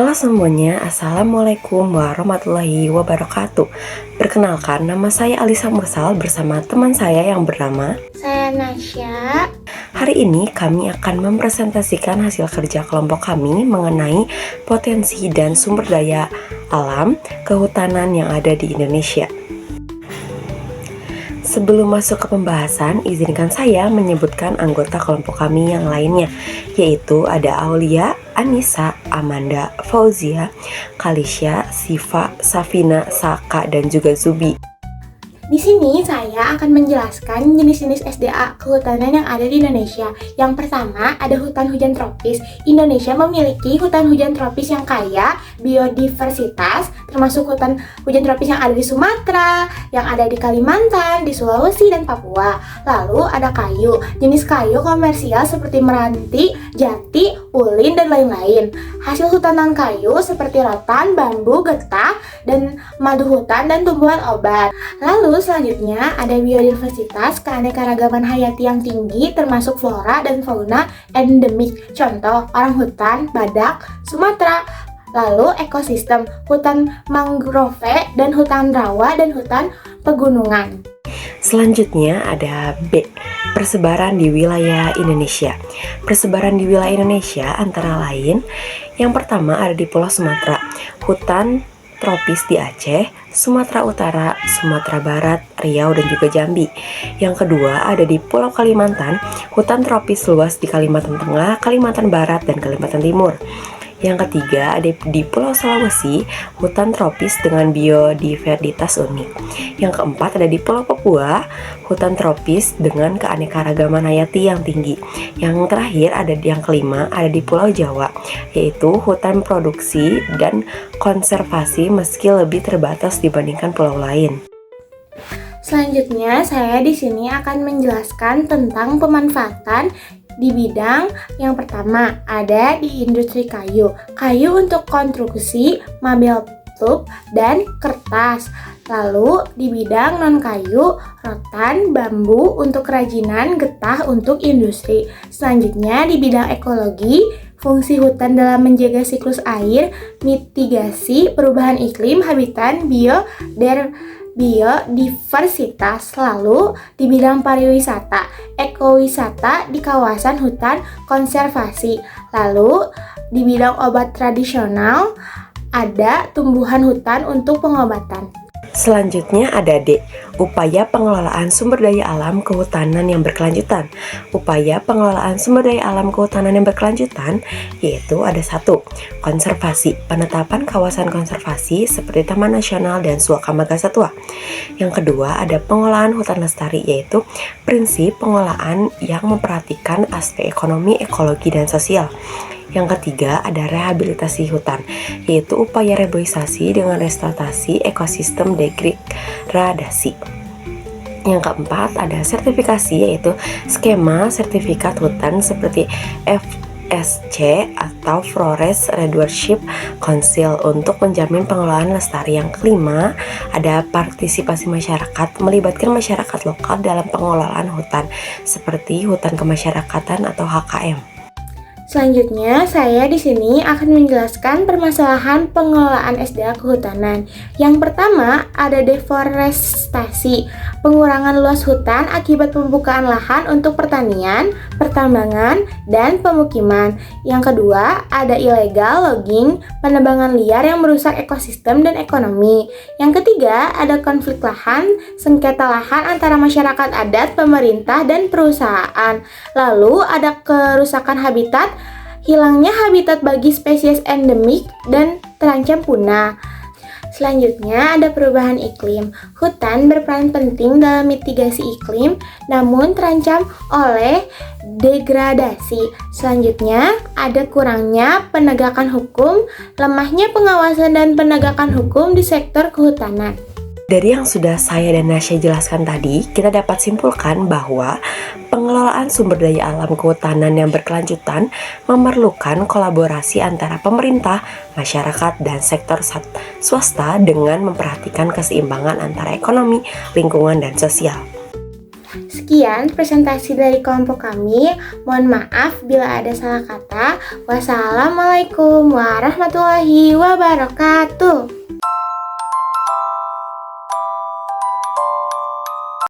Halo semuanya, Assalamualaikum warahmatullahi wabarakatuh. Perkenalkan, nama saya Alisa Mursal bersama teman saya yang bernama Saya Nasya. Hari ini kami akan mempresentasikan hasil kerja kelompok kami mengenai potensi dan sumber daya alam kehutanan yang ada di Indonesia. Sebelum masuk ke pembahasan, izinkan saya menyebutkan anggota kelompok kami yang lainnya, yaitu ada Aulia, Anissa, Amanda, Fauzia, Kalisya, Siva, Safina, Saka, dan juga Zubi. Di sini saya akan menjelaskan jenis-jenis SDA kehutanan yang ada di Indonesia. Yang pertama, ada hutan hujan tropis. Indonesia memiliki hutan hujan tropis yang kaya biodiversitas, termasuk hutan hujan tropis yang ada di Sumatera, yang ada di Kalimantan, di Sulawesi, dan Papua. Lalu ada kayu, jenis kayu komersial seperti meranti, jati, ulin, dan lain-lain. Hasil hutanan kayu seperti rotan, bambu, getah, dan madu hutan, dan tumbuhan obat. Lalu selanjutnya ada biodiversitas keanekaragaman hayati yang tinggi termasuk flora dan fauna endemik. Contoh, orang hutan, badak, Sumatera. Lalu ekosistem, hutan mangrove dan hutan rawa dan hutan pegunungan. Selanjutnya ada B, persebaran di wilayah Indonesia. Persebaran di wilayah Indonesia antara lain, yang pertama ada di Pulau Sumatera, hutan tropis di Aceh, Sumatera Utara, Sumatera Barat, Riau, dan juga Jambi. Yang kedua ada di Pulau Kalimantan, hutan tropis luas di Kalimantan Tengah, Kalimantan Barat, dan Kalimantan Timur. Yang ketiga ada di Pulau Sulawesi, hutan tropis dengan biodiversitas unik. Yang keempat ada di Pulau Papua, hutan tropis dengan keanekaragaman hayati yang tinggi. Yang terakhir ada yang kelima ada di Pulau Jawa, yaitu hutan produksi dan konservasi meski lebih terbatas dibandingkan pulau lain. Selanjutnya, saya di sini akan menjelaskan tentang pemanfaatan di bidang yang pertama ada di industri kayu. Kayu untuk konstruksi, mebel pulp, dan kertas. Lalu di bidang non-kayu, rotan, bambu untuk kerajinan, getah untuk industri. Selanjutnya di bidang ekologi, fungsi hutan dalam menjaga siklus air, mitigasi perubahan iklim, habitat, biodiversitas. Lalu di bidang pariwisata, ekowisata di kawasan hutan konservasi. Lalu di bidang obat tradisional ada tumbuhan hutan untuk pengobatan. Selanjutnya ada D, upaya pengelolaan sumber daya alam kehutanan yang berkelanjutan. Upaya pengelolaan sumber daya alam kehutanan yang berkelanjutan yaitu ada 1, konservasi, penetapan kawasan konservasi seperti Taman Nasional dan Suaka Marga Satwa. Yang kedua ada pengolahan hutan lestari, yaitu prinsip pengolahan yang memperhatikan aspek ekonomi, ekologi, dan sosial. Yang ketiga ada rehabilitasi hutan, yaitu upaya reboisasi dengan restorasi ekosistem degradasi. Yang keempat ada sertifikasi, yaitu skema sertifikat hutan seperti FSC atau Forest Stewardship Council untuk menjamin pengelolaan lestari. Yang kelima ada partisipasi masyarakat, melibatkan masyarakat lokal dalam pengelolaan hutan seperti hutan kemasyarakatan atau HKM. Selanjutnya, saya di sini akan menjelaskan permasalahan pengelolaan SDA kehutanan. Yang pertama, ada deforestasi, pengurangan luas hutan akibat pembukaan lahan untuk pertanian, pertambangan, dan pemukiman. Yang kedua, ada illegal logging, penebangan liar yang merusak ekosistem dan ekonomi. Yang ketiga, ada konflik lahan, sengketa lahan antara masyarakat adat, pemerintah, dan perusahaan. Lalu, ada kerusakan habitat, hilangnya habitat bagi spesies endemik dan terancam punah. Selanjutnya ada perubahan iklim. Hutan berperan penting dalam mitigasi iklim, namun terancam oleh degradasi. Selanjutnya ada kurangnya penegakan hukum, lemahnya pengawasan dan penegakan hukum di sektor kehutanan. Dari yang sudah saya dan Nasya jelaskan tadi, kita dapat simpulkan bahwa pengelolaan sumber daya alam kehutanan yang berkelanjutan memerlukan kolaborasi antara pemerintah, masyarakat, dan sektor swasta dengan memperhatikan keseimbangan antara ekonomi, lingkungan, dan sosial. Sekian presentasi dari kelompok kami. Mohon maaf bila ada salah kata. Wassalamualaikum warahmatullahi wabarakatuh.